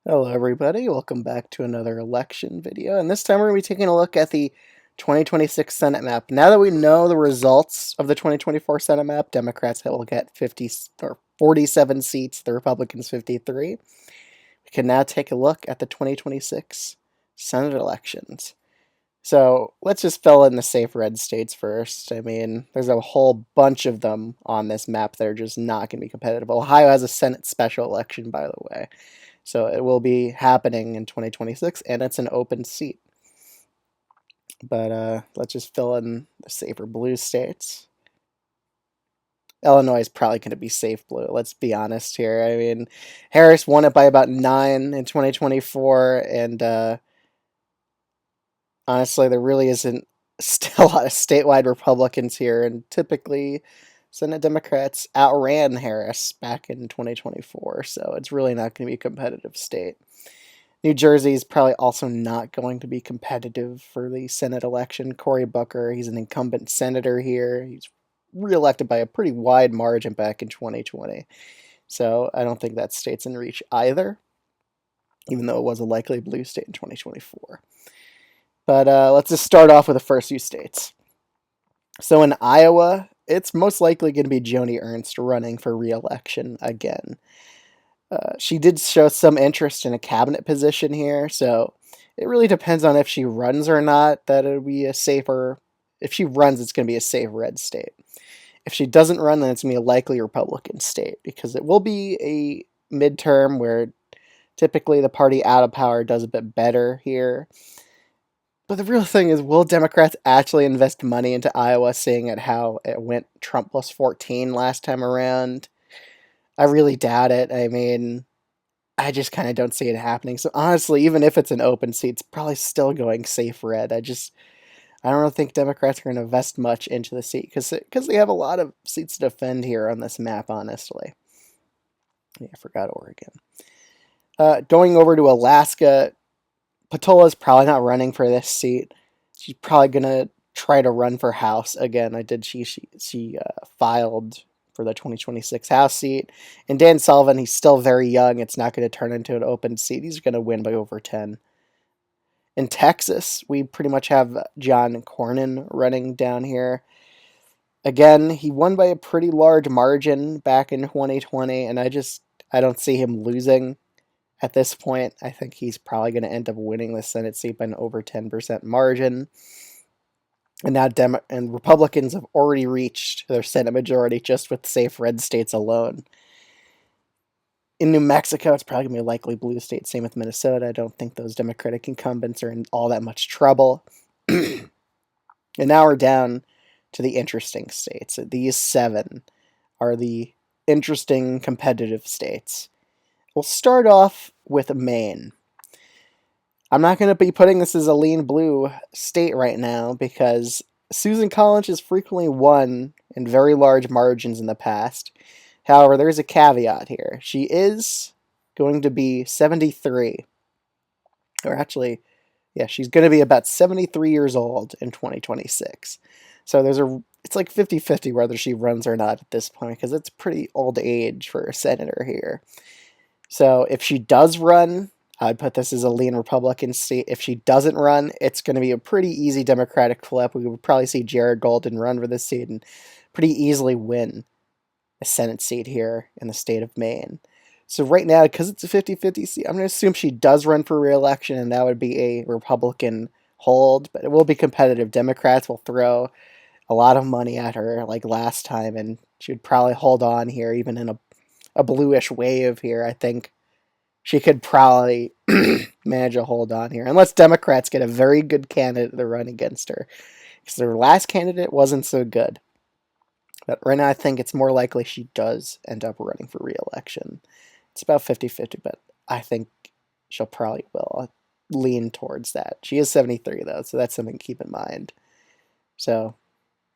Hello everybody, welcome back to another election video, and this time we're going to be taking a look at the 2026 Senate map. Now that we know the results of the 2024 Senate map, Democrats will get 50 or 47 seats, the Republicans 53. We can now take a look at the 2026 Senate elections. So let's just fill in the safe red states first. I mean, there's a whole bunch of them on this map that are just not going to be competitive. Ohio has a Senate special election, by the way. So it will be happening in 2026, and it's an open seat. But let's just fill in the safer blue states. Illinois is probably going to be safe blue. Let's be honest here. I mean, Harris won it by about 9 in 2024, and honestly, there really isn't still a lot of statewide Republicans here, and typically Senate Democrats outran Harris back in 2024, so it's really not going to be a competitive state. New Jersey is probably also not going to be competitive for the Senate election. Cory Booker, he's an incumbent senator here. He's reelected by a pretty wide margin back in 2020. So I don't think that state's in reach either, even though it was a likely blue state in 2024. But let's just start off with the first few states. So in Iowa, it's most likely going to be Joni Ernst running for re-election again. She did show some interest in a cabinet position here, so it really depends on if she runs or not. That it'll be a safer. If she runs, it's going to be a safe red state. If she doesn't run, then it's going to be a likely Republican state because it will be a midterm where typically the party out of power does a bit better here. But the real thing is, will Democrats actually invest money into Iowa, seeing at how it went Trump plus 14 last time around? I really doubt it. I mean, I just kind of don't see it happening. So honestly, even if it's an open seat, it's probably still going safe red. I don't really think Democrats are going to invest much into the seat because they have a lot of seats to defend here on this map. Honestly, yeah, I forgot Oregon. Going over to Alaska, Patola's probably not running for this seat. She's probably going to try to run for House again. She filed for the 2026 House seat. And Dan Sullivan, he's still very young. It's not going to turn into an open seat. He's going to win by over 10. In Texas, we pretty much have John Cornyn running down here. Again, he won by a pretty large margin back in 2020, and I don't see him losing at this point. I think he's probably going to end up winning the Senate seat by an over 10% margin. And now and Republicans have already reached their Senate majority just with safe red states alone. In New Mexico, it's probably going to be a likely blue state. Same with Minnesota. I don't think those Democratic incumbents are in all that much trouble. And now we're down to the interesting states. These 7 are the interesting competitive states. We'll start off with Maine. I'm not going to be putting this as a lean blue state right now because Susan Collins has frequently won in very large margins in the past. However, there's a caveat here. She is going to be 73. Or actually, yeah, she's going to be about 73 years old in 2026. So it's like 50-50 whether she runs or not at this point because it's pretty old age for a senator here. So if she does run, I'd put this as a lean Republican seat. If she doesn't run, it's going to be a pretty easy Democratic flip. We would probably see Jared Golden run for this seat and pretty easily win a Senate seat here in the state of Maine. So right now, because it's a 50-50 seat, I'm going to assume she does run for re-election, and that would be a Republican hold, but it will be competitive. Democrats will throw a lot of money at her like last time, and she would probably hold on here, even in a bluish wave here. I think she could probably manage a hold on here, unless Democrats get a very good candidate to run against her, because their last candidate wasn't so good. But right now, I think it's more likely she does end up running for re-election. It's about 50-50, but I think she'll probably will lean towards that. She is 73, though, so that's something to keep in mind. So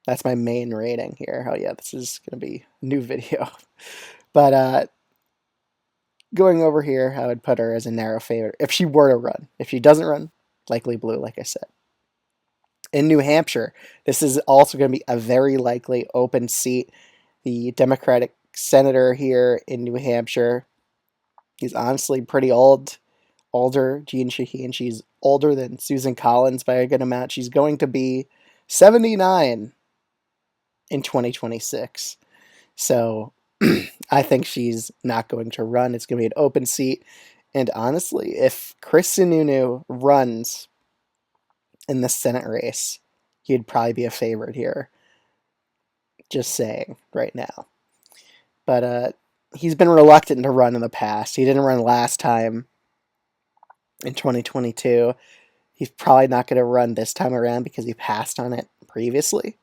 that's my main rating here. Oh, yeah, this is going to be a new video. But going over here, I would put her as a narrow favorite if she were to run. If she doesn't run, likely blue, like I said. In New Hampshire, this is also going to be a very likely open seat. The Democratic senator here in New Hampshire, he's honestly pretty old. older, Jean Shaheen. She's older than Susan Collins by a good amount. She's going to be 79 in 2026. So I think she's not going to run. It's going to be an open seat. And honestly, if Chris Sununu runs in the Senate race, he'd probably be a favorite here. Just saying right now. But he's been reluctant to run in the past. He didn't run last time in 2022. He's probably not going to run this time around because he passed on it previously.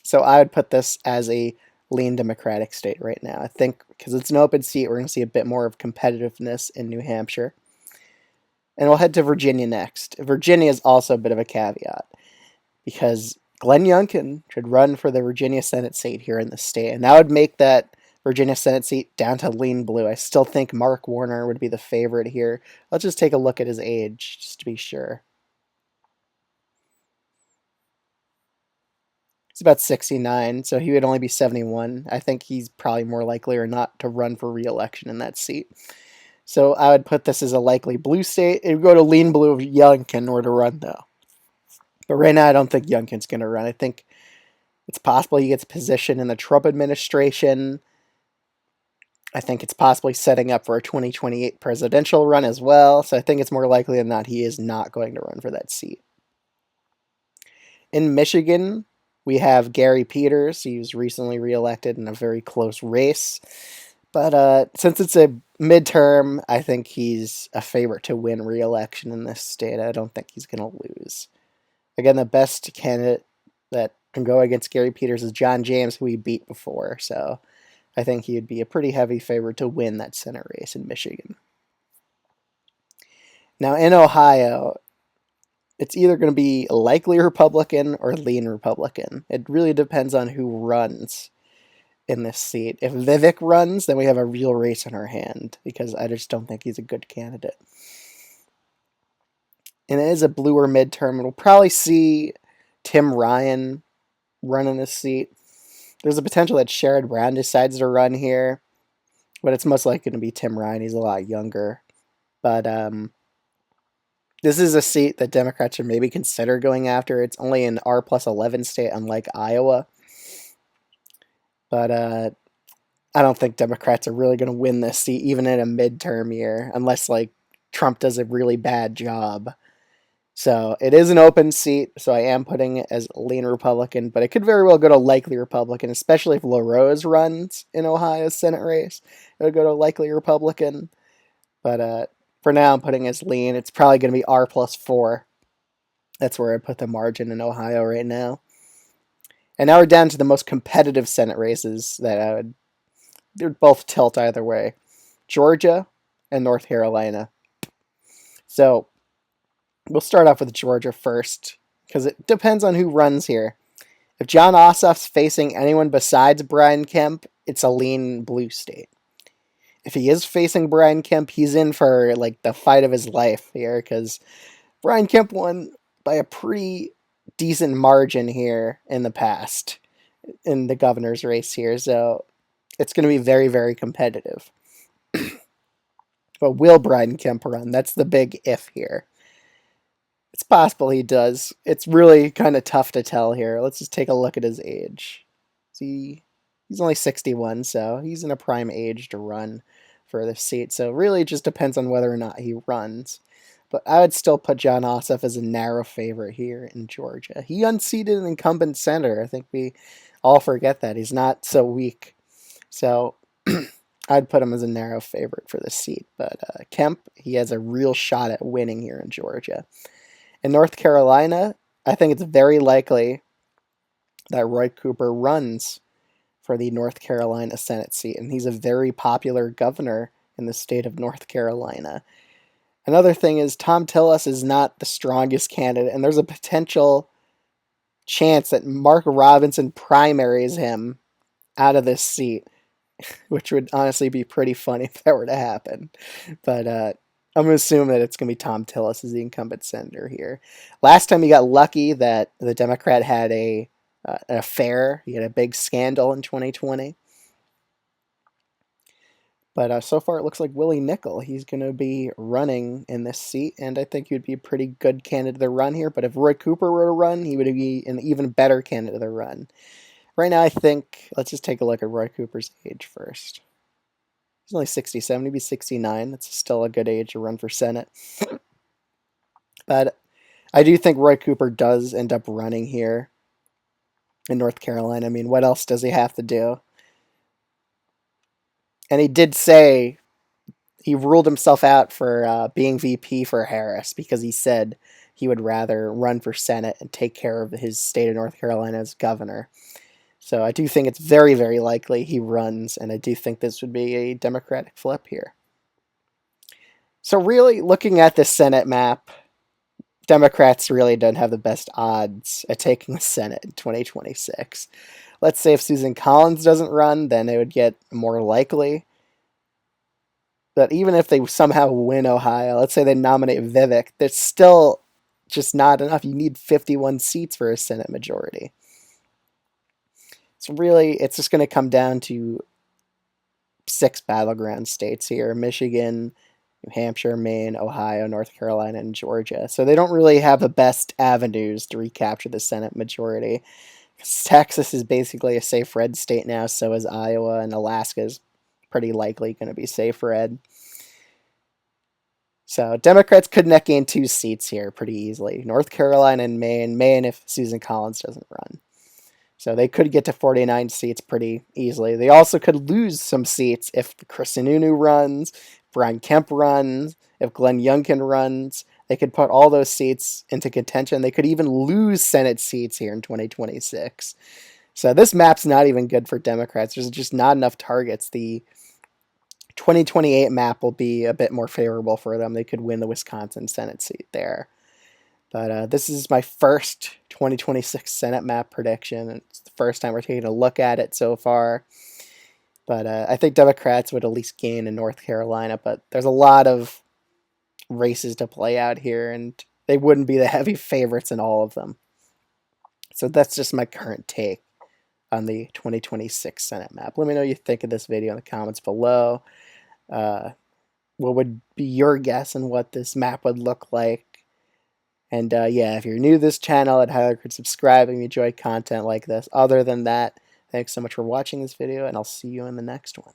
So I would put this as a lean Democratic state right now. I think because it's an open seat, we're going to see a bit more of competitiveness in New Hampshire. And we'll head to Virginia next. Virginia is also a bit of a caveat because Glenn Youngkin should run for the Virginia Senate seat here in the state. And that would make that Virginia Senate seat down to lean blue. I still think Mark Warner would be the favorite here. Let's just take a look at his age just to be sure. He's about 69, so he would only be 71. I think he's probably more likely or not to run for re-election in that seat. So I would put this as a likely blue state. It would go to lean blue if Youngkin were to run, though. But right now, I don't think Youngkin's going to run. I think it's possible he gets position in the Trump administration. I think it's possibly setting up for a 2028 presidential run as well. So I think it's more likely than not he is not going to run for that seat. In Michigan, we have Gary Peters. He was recently reelected in a very close race. But since it's a midterm, I think he's a favorite to win re-election in this state. I don't think he's going to lose. Again, the best candidate that can go against Gary Peters is John James, who he beat before. So I think he would be a pretty heavy favorite to win that Senate race in Michigan. Now, in Ohio, it's either going to be likely Republican or lean Republican. It really depends on who runs in this seat. If Vivek runs, then we have a real race in our hand because I just don't think he's a good candidate. And it is a bluer midterm. We'll probably see Tim Ryan run in this seat. There's a potential that Sherrod Brown decides to run here, but it's most likely going to be Tim Ryan. He's a lot younger. But this is a seat that Democrats should maybe consider going after. It's only an R+11 state, unlike Iowa. But I don't think Democrats are really going to win this seat, even in a midterm year, unless like Trump does a really bad job. So it is an open seat, so I am putting it as lean Republican, but it could very well go to likely Republican, especially if LaRose runs in Ohio's Senate race. It would go to likely Republican. But for now, I'm putting it as lean. It's probably going to be R+4. That's where I put the margin in Ohio right now. And now we're down to the most competitive Senate races that they're both tilt either way. Georgia and North Carolina. So we'll start off with Georgia first, because it depends on who runs here. If Jon Ossoff's facing anyone besides Brian Kemp, it's a lean blue state. If he is facing Brian Kemp, he's in for like the fight of his life here, because Brian Kemp won by a pretty decent margin here in the past in the governor's race here, so it's going to be very, very competitive. But will Brian Kemp run? That's the big if here. It's possible he does. It's really kind of tough to tell here. Let's just take a look at his age. See, he's only 61, so he's in a prime age to run for this seat. So really it just depends on whether or not he runs. But I would still put Jon Ossoff as a narrow favorite here in Georgia. He unseated an incumbent senator. I think we all forget that. He's not so weak. So I'd put him as a narrow favorite for this seat. But Kemp, he has a real shot at winning here in Georgia. In North Carolina, I think it's very likely that Roy Cooper runs for the North Carolina Senate seat, and he's a very popular governor in the state of North Carolina. Another thing is Tom Tillis is not the strongest candidate, and there's a potential chance that Mark Robinson primaries him out of this seat, which would honestly be pretty funny if that were to happen. But I'm going to assume that it's going to be Tom Tillis as the incumbent senator here. Last time he got lucky that the Democrat had an affair. He had a big scandal in 2020. But so far, it looks like Willie Nickel. He's going to be running in this seat, and I think he would be a pretty good candidate to run here. But if Roy Cooper were to run, he would be an even better candidate to run. Right now, I think, let's just take a look at Roy Cooper's age first. He's only 67, he'd be 69. That's still a good age to run for Senate. But I do think Roy Cooper does end up running here in North Carolina. I mean, what else does he have to do? And he did say he ruled himself out for being VP for Harris because he said he would rather run for Senate and take care of his state of North Carolina as governor. So I do think it's very, very likely he runs, and I do think this would be a Democratic flip here. So really, looking at the Senate map, Democrats really don't have the best odds at taking the Senate in 2026. Let's say if Susan Collins doesn't run, then it would get more likely. But even if they somehow win Ohio, let's say they nominate Vivek, there's still just not enough. You need 51 seats for a Senate majority. So really, it's just going to come down to 6 battleground states here: Michigan, New Hampshire, Maine, Ohio, North Carolina, and Georgia. So they don't really have the best avenues to recapture the Senate majority. Texas is basically a safe red state now, so is Iowa, and Alaska is pretty likely going to be safe red. So Democrats could net gain 2 seats here pretty easily. North Carolina and Maine. Maine if Susan Collins doesn't run. So they could get to 49 seats pretty easily. They also could lose some seats if Chris Sununu runs, Brian Kemp runs, if Glenn Youngkin runs. They could put all those seats into contention. They could even lose Senate seats here in 2026. So this map's not even good for Democrats. There's just not enough targets. The 2028 map will be a bit more favorable for them. They could win the Wisconsin Senate seat there. But this is my first 2026 Senate map prediction. It's the first time we're taking a look at it so far. But I think Democrats would at least gain in North Carolina. But there's a lot of races to play out here, and they wouldn't be the heavy favorites in all of them. So that's just my current take on the 2026 Senate map. Let me know what you think of this video in the comments below. What would be your guess on what this map would look like? And yeah, if you're new to this channel, I'd highly recommend subscribing if you enjoy content like this. Other than that, thanks so much for watching this video, and I'll see you in the next one.